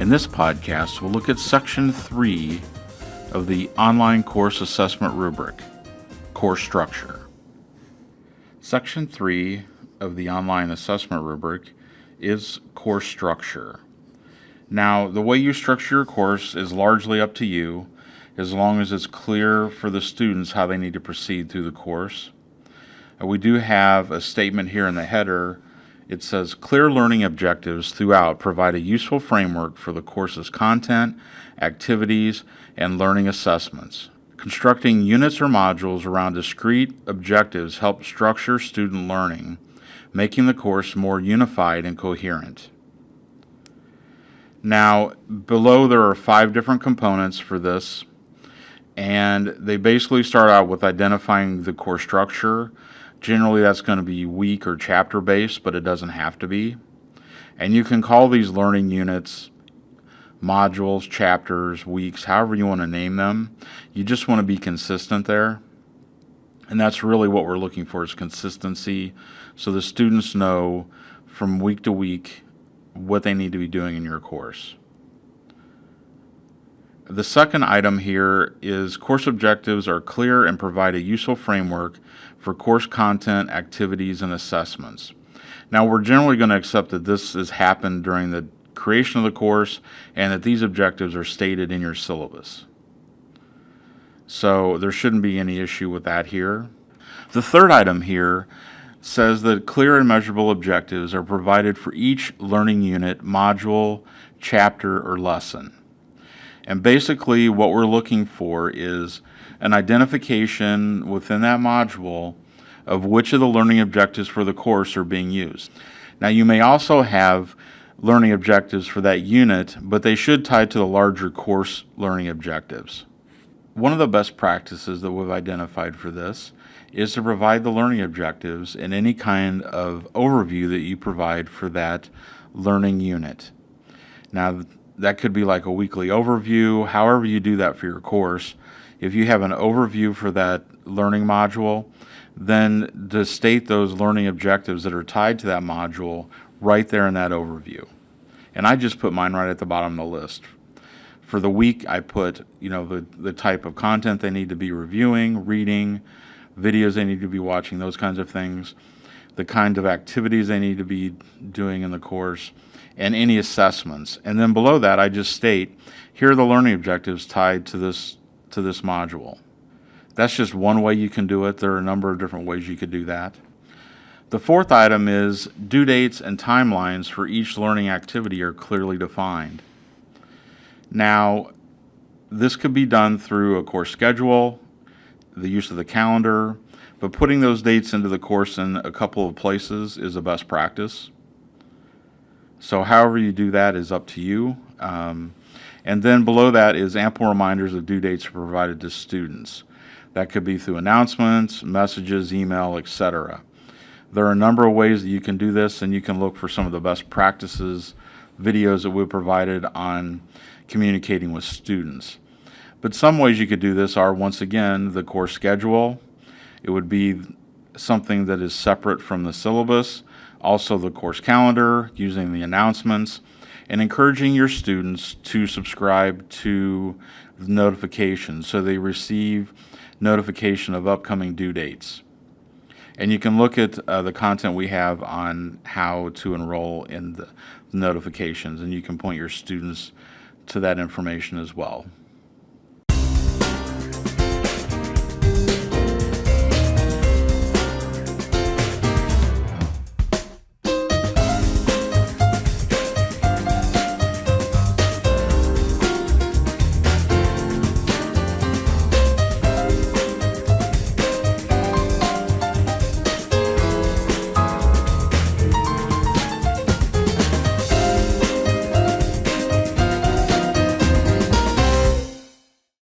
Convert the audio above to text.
In this podcast, we'll look at Section 3 of the Online Course Assessment Rubric, Course Structure. Section 3 of the Online Assessment Rubric is Course Structure. Now, the way you structure your course is largely up to you, as long as it's clear for the students how they need to proceed through the course. We do have a statement here in the header. It says, clear learning objectives throughout provide a useful framework for the course's content, activities, and learning assessments. Constructing units or modules around discrete objectives help structure student learning, making the course more unified and coherent. Now, below there are 5 different components for this, and they basically start out with identifying the course structure. Generally, that's going to be week or chapter based, but it doesn't have to be. And you can call these learning units modules, chapters, weeks, however you want to name them. You just want to be consistent there. And that's really what we're looking for, is consistency, so the students know from week to week what they need to be doing in your course. The second item here is course objectives are clear and provide a useful framework for course content, activities, and assessments. Now, we're generally going to accept that this has happened during the creation of the course and that these objectives are stated in your syllabus. So there shouldn't be any issue with that here. The third item here says that clear and measurable objectives are provided for each learning unit, module, chapter, or lesson. And basically what we're looking for is an identification within that module of which of the learning objectives for the course are being used. Now, you may also have learning objectives for that unit, but they should tie to the larger course learning objectives. One of the best practices that we've identified for this is to provide the learning objectives in any kind of overview that you provide for that learning unit. Now, that could be like a weekly overview, however you do that for your course. If you have an overview for that learning module, then to state those learning objectives that are tied to that module right there in that overview. And I just put mine right at the bottom of the list. For the week, I put, the type of content they need to be reviewing, reading, videos they need to be watching, those kinds of things, the kind of activities they need to be doing in the course, and any assessments. And then below that, I just state, here are the learning objectives tied to this module. That's just one way you can do it. There are a number of different ways you could do that. The fourth item is due dates and timelines for each learning activity are clearly defined. Now, this could be done through a course schedule, the use of the calendar, but putting those dates into the course in a couple of places is a best practice. So however you do that is up to you. And then below that is ample reminders of due dates provided to students. That could be through announcements, messages, email, etc. There are a number of ways that you can do this, and you can look for some of the best practices, videos that we've provided on communicating with students. But some ways you could do this are, once again, the course schedule. It would be something that is separate from the syllabus. Also the course calendar, using the announcements, and encouraging your students to subscribe to the notifications so they receive notification of upcoming due dates. And you can look at the content we have on how to enroll in the notifications, and you can point your students to that information as well.